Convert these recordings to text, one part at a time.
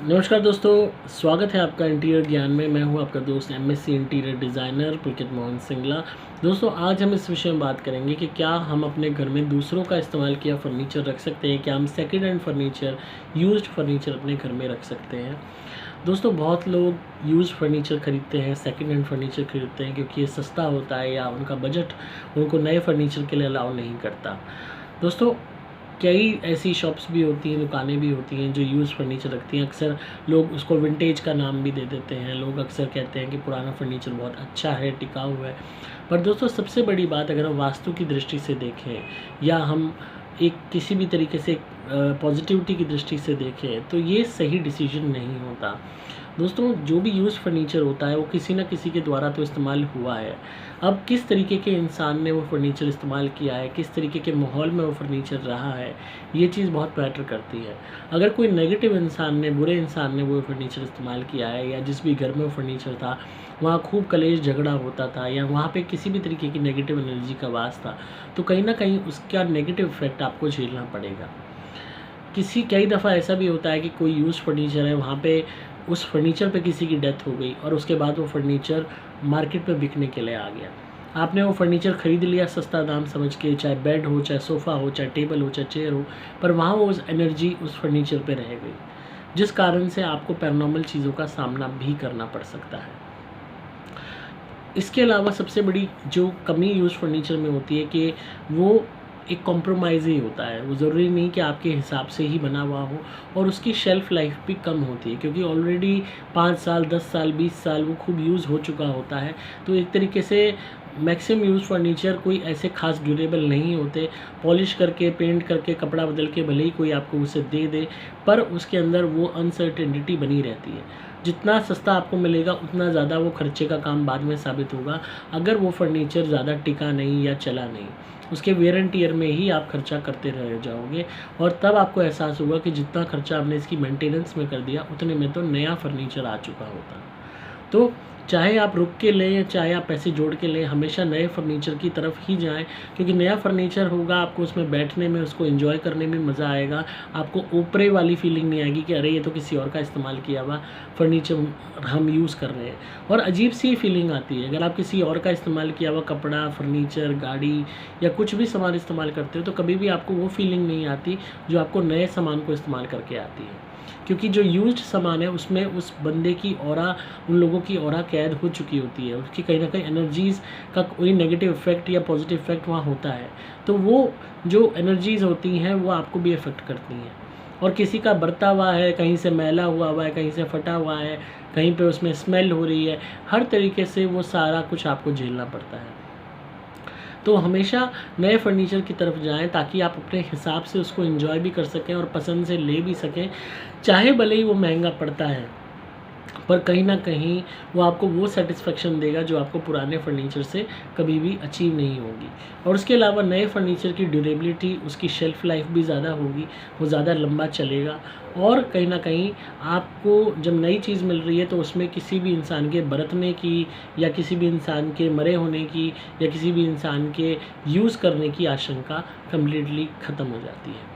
नमस्कार दोस्तों, स्वागत है आपका इंटीरियर ज्ञान में। मैं हूं आपका दोस्त एमएससी इंटीरियर डिज़ाइनर पुलकित मोहन सिंगला। दोस्तों, आज हम इस विषय में बात करेंगे कि क्या हम अपने घर में दूसरों का इस्तेमाल किया फर्नीचर रख सकते हैं। क्या हम second hand furniture, used furniture अपने घर में रख सकते हैं। दोस्तों, बहुत लोग यूज्ड फर्नीचर खरीदते हैं, सेकंड हैंड फर्नीचर खरीदते हैं क्योंकि ये सस्ता होता है या उनका बजट उनको नए फर्नीचर के लिए अलाउ नहीं करता। दोस्तों, कई ऐसी शॉप्स भी होती हैं, दुकानें भी होती हैं जो यूज़ फर्नीचर रखती हैं। अक्सर लोग उसको विंटेज का नाम भी दे देते हैं। लोग अक्सर कहते हैं कि पुराना फर्नीचर बहुत अच्छा है, टिकाऊ है। पर दोस्तों, सबसे बड़ी बात अगर हम वास्तु की दृष्टि से देखें या हम एक किसी भी तरीके से पॉजिटिविटी की दृष्टि से देखें तो ये सही डिसीजन नहीं होता। दोस्तों, जो भी यूज़ फर्नीचर होता है वो किसी न किसी के द्वारा तो इस्तेमाल हुआ है। अब किस तरीके के इंसान ने वो फर्नीचर इस्तेमाल किया है, किस तरीके के माहौल में वो फर्नीचर रहा है, ये चीज़ बहुत मैटर करती है। अगर कोई नेगेटिव इंसान ने, बुरे इंसान ने वो फर्नीचर इस्तेमाल किया है या जिस भी घर में वो फर्नीचर था वहाँ खूब कलेश झगड़ा होता था या वहाँ पे किसी भी तरीके की नेगेटिव एनर्जी का वास था, तो कहीं न कहीं उसका नेगेटिव इफ़ेक्ट आपको झेलना पड़ेगा। कई दफ़ा ऐसा भी होता है कि कोई यूज़ फर्नीचर है, वहाँ पे उस फर्नीचर पे किसी की डेथ हो गई और उसके बाद वो फर्नीचर मार्केट में बिकने के लिए आ गया। आपने वो फर्नीचर खरीद लिया सस्ता दाम समझ के, चाहे बेड हो, चाहे सोफ़ा हो, चाहे टेबल हो, चाहे चेयर हो, पर वहाँ वो उस एनर्जी उस फर्नीचर पे रह गई, जिस कारण से आपको पैरानॉर्मल चीज़ों का सामना भी करना पड़ सकता है। इसके अलावा सबसे बड़ी जो कमी यूज़ फर्नीचर में होती है कि वो एक कॉम्प्रोमाइज़ ही होता है। वो ज़रूरी नहीं कि आपके हिसाब से ही बना हुआ हो और उसकी शेल्फ़ लाइफ़ भी कम होती है क्योंकि ऑलरेडी 5 साल, 10 साल, 20 साल वो खूब यूज़ हो चुका होता है। तो एक तरीके से मैक्सिमम यूज़ फर्नीचर कोई ऐसे ख़ास ड्यूरेबल नहीं होते। पॉलिश करके, पेंट करके, कपड़ा बदल के भले ही कोई आपको उसे दे दे, पर उसके अंदर वो अनसर्टेनिटी बनी रहती है। जितना सस्ता आपको मिलेगा उतना ज़्यादा वो खर्चे का काम बाद में साबित होगा अगर वो फर्नीचर ज़्यादा टिका नहीं या चला नहीं। उसके वेयर एंड टियर में ही आप खर्चा करते रह जाओगे और तब आपको एहसास होगा कि जितना खर्चा आपने इसकी मेंटेनेंस में कर दिया उतने में तो नया फर्नीचर आ चुका होता। तो चाहे आप रुक के लें, चाहे आप पैसे जोड़ के लें, हमेशा नए फर्नीचर की तरफ ही जाएँ क्योंकि नया फर्नीचर होगा, आपको उसमें बैठने में, उसको एन्जॉय करने में मज़ा आएगा। आपको ऊपरे वाली फीलिंग नहीं आएगी कि अरे ये तो किसी और का इस्तेमाल किया हुआ फर्नीचर हम यूज़ कर रहे हैं। और अजीब-सी फीलिंग आती है अगर आप किसी और का इस्तेमाल किया हुआ कपड़ा, फर्नीचर, गाड़ी या कुछ भी सामान इस्तेमाल करते हो तो कभी भी आपको वो फीलिंग नहीं आती जो आपको नए सामान को इस्तेमाल करके आती है। क्योंकि जो यूज्ड सामान है उसमें उस बंदे की ऑरा, उन लोगों की ऑरा कैद हो चुकी होती है। उसकी कहीं न कहीं एनर्जीज़ का कोई नेगेटिव इफ़ेक्ट या पॉजिटिव इफ़ेक्ट वहाँ होता है। तो वो जो एनर्जीज़ होती हैं वो आपको भी इफ़ेक्ट करती हैं। और किसी का बरता हुआ है, कहीं से मैला हुआ है, कहीं से फटा हुआ है, कहीं पे उसमें स्मेल हो रही है, हर तरीके से वो सारा कुछ आपको झेलना पड़ता है। तो हमेशा नए फर्नीचर की तरफ जाएँ ताकि आप अपने हिसाब से उसको एन्जॉय भी कर सकें और पसंद से ले भी सकें। चाहे भले ही वो महँगा पड़ता है, पर कहीं न कहीं वो आपको वो सैटिस्फैक्शन देगा जो आपको पुराने फर्नीचर से कभी भी अचीव नहीं होगी। और उसके अलावा नए फर्नीचर की ड्यूरेबिलिटी, उसकी शेल्फ़ लाइफ़ भी ज़्यादा होगी, वो ज़्यादा लंबा चलेगा। और कहीं न कहीं आपको जब नई चीज़ मिल रही है तो उसमें किसी भी इंसान के बरतने की या किसी भी इंसान के मरे होने की या किसी भी इंसान के यूज़ करने की आशंका कंप्लीटली ख़त्म हो जाती है।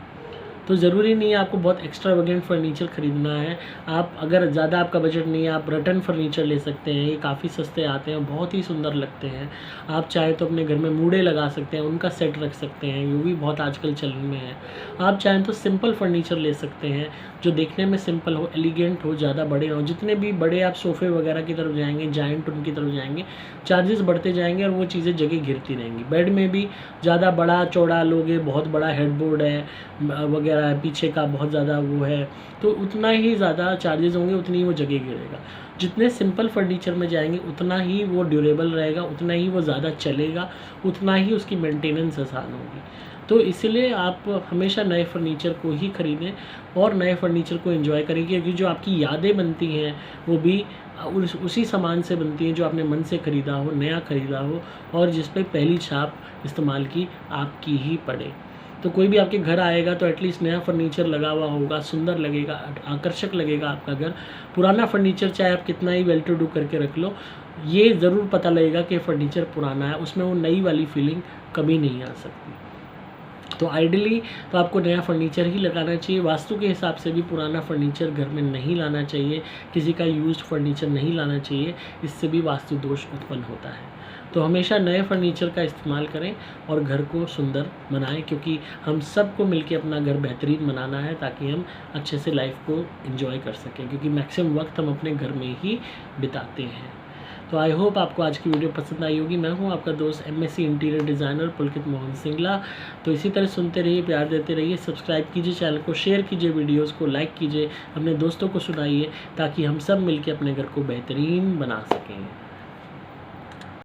तो ज़रूरी नहीं है आपको बहुत एक्स्ट्रावेगेंट फर्नीचर ख़रीदना है। आप अगर ज़्यादा आपका बजट नहीं है, आप रटन फर्नीचर ले सकते हैं। ये काफ़ी सस्ते आते हैं, बहुत ही सुंदर लगते हैं। आप चाहें तो अपने घर में मूढ़े लगा सकते हैं, उनका सेट रख सकते हैं, वो भी बहुत आजकल चलन में है। आप चाहें तो सिंपल फर्नीचर ले सकते हैं, जो देखने में सिंपल हो, एलिगेंट हो, ज़्यादा बड़े ना हो। जितने भी बड़े आप सोफ़े वगैरह की तरफ जाएँगे, जायंट उनकी तरफ जाएँगे, चार्जेस बढ़ते जाएँगे और वो चीज़ें जगह घिरती रहेंगी। बेड में भी ज़्यादा बड़ा चौड़ा लोगे, बहुत बड़ा हेडबोर्ड है वगैरह है, पीछे का बहुत ज़्यादा वो है, तो उतना ही ज़्यादा चार्जेस होंगे, उतनी ही वो जगह घेरेगा। जितने सिंपल फर्नीचर में जाएँगे उतना ही वो ड्यूरेबल रहेगा, उतना ही वो ज़्यादा चलेगा, उतना ही उसकी मेंटेनेंस आसान होगी। तो इसीलिए आप हमेशा नए फर्नीचर को ही खरीदें और नए फर्नीचर को एंजॉय करें क्योंकि जो आपकी यादें बनती हैं वो भी उसी सामान से बनती हैं जो आपने मन से खरीदा हो, नया खरीदा हो और जिस पे पहली छाप इस्तेमाल की आपकी ही पड़े। तो कोई भी आपके घर आएगा तो एटलीस्ट नया फर्नीचर लगा हुआ होगा, सुंदर लगेगा, आकर्षक लगेगा आपका घर। पुराना फर्नीचर चाहे आप कितना ही वेल टू डू करके रख लो, ये ज़रूर पता लगेगा कि फर्नीचर पुराना है, उसमें वो नई वाली फीलिंग कभी नहीं आ सकती। तो आइडियली तो आपको नया फर्नीचर ही लगाना चाहिए। वास्तु के हिसाब से भी पुराना फर्नीचर घर में नहीं लाना चाहिए, किसी का यूज्ड फर्नीचर नहीं लाना चाहिए, इससे भी वास्तु दोष उत्पन्न होता है। तो हमेशा नए फर्नीचर का इस्तेमाल करें और घर को सुंदर बनाएं, क्योंकि हम सबको मिलके अपना घर बेहतरीन बनाना है ताकि हम अच्छे से लाइफ को एंजॉय कर सकें, क्योंकि मैक्सिमम वक्त हम अपने घर में ही बिताते हैं। तो आई होप आपको आज की वीडियो पसंद आई होगी। मैं हूं आपका दोस्त एमएससी इंटीरियर डिज़ाइनर पुलकित मोहन सिंगला। तो इसी तरह सुनते रहिए, प्यार देते रहिए, सब्सक्राइब कीजिए चैनल को, शेयर कीजिए वीडियोस को, लाइक कीजिए, अपने दोस्तों को सुनाइए ताकि हम सब मिलकर अपने घर को बेहतरीन बना सकें।